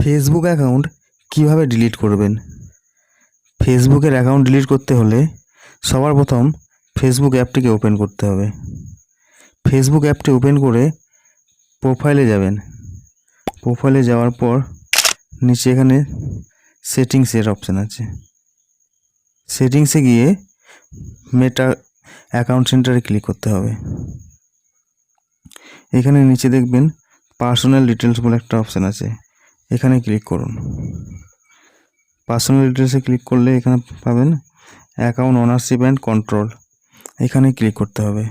Facebook account কিভাবে delete করবেন? ফেসবুকের অ্যাকাউন্ট ডিলিট করতে হলে সবার প্রথম ফেসবুক অ্যাপটিকে ওপেন করতে হবে। ফেসবুক অ্যাপটি ওপেন করে প্রোফাইলে যাবেন। প্রোফাইলে যাওয়ার পর নিচে এখানে সেটিংসের অপশান আছে। সেটিংসে গিয়ে মেটা অ্যাকাউন্ট সেন্টারে ক্লিক করতে হবে। এখানে নিচে দেখবেন পার্সোনাল ডিটেলস বলে একটা অপশান আছে, এখানে ক্লিক করুন। পার্সোনাল ডিটেলসে ক্লিক করলে এখানে পাবেন অ্যাকাউন্ট ওনারশিপ অ্যান্ড কন্ট্রোল, এখানে ক্লিক করতে হবে।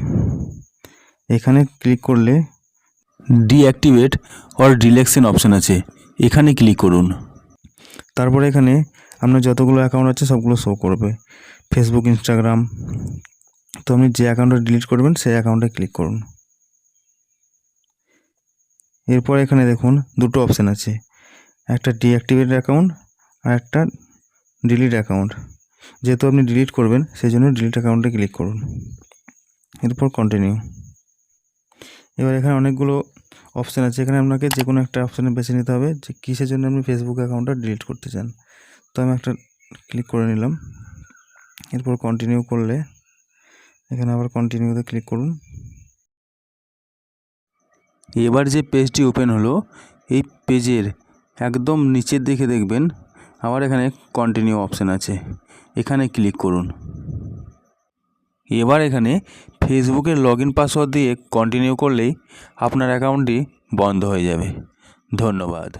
এখানে ক্লিক করলে ডিঅ্যাক্টিভেট অর ডিলেকশন অপশান আছে, এখানে ক্লিক করুন। তারপরে এখানে আপনার যতগুলো অ্যাকাউন্ট আছে সবগুলো শো করবে, ফেসবুক, ইনস্টাগ্রাম। তো আপনি যে অ্যাকাউন্টটা ডিলিট করবেন সেই অ্যাকাউন্টে ক্লিক করুন। এরপর এখানে দেখুন দুটো অপশান আছে, একটা ডিঅ্যাক্টিভেট অ্যাকাউন্ট আর একটা ডিলিট অ্যাকাউন্ট। যেহেতু আপনি ডিলিট করবেন সেই জন্য ডিলিট অ্যাকাউন্টে ক্লিক করুন। এরপর কন্টিনিউ। এবার এখানে অনেকগুলো অপশান আছে, এখানে আপনাকে যে কোনো একটা অপশানে বেছে নিতে হবে যে কিসের জন্য আপনি ফেসবুক অ্যাকাউন্টটা ডিলিট করতে চান। তো আমি একটা ক্লিক করে নিলাম। এরপর কন্টিনিউ করলে এখানে আবার কন্টিনিউতে ক্লিক করুন। এবার যে পেজটি ওপেন হলো, এই পেজের একদম নিচের দিকে দেখবেন আবার এখানে কন্টিনিউ অপশান আছে, এখানে ক্লিক করুন। এবার এখানে ফেসবুকের লগইন পাসওয়ার্ড দিয়ে কন্টিনিউ করলেই আপনার অ্যাকাউন্টটি বন্ধ হয়ে যাবে। ধন্যবাদ।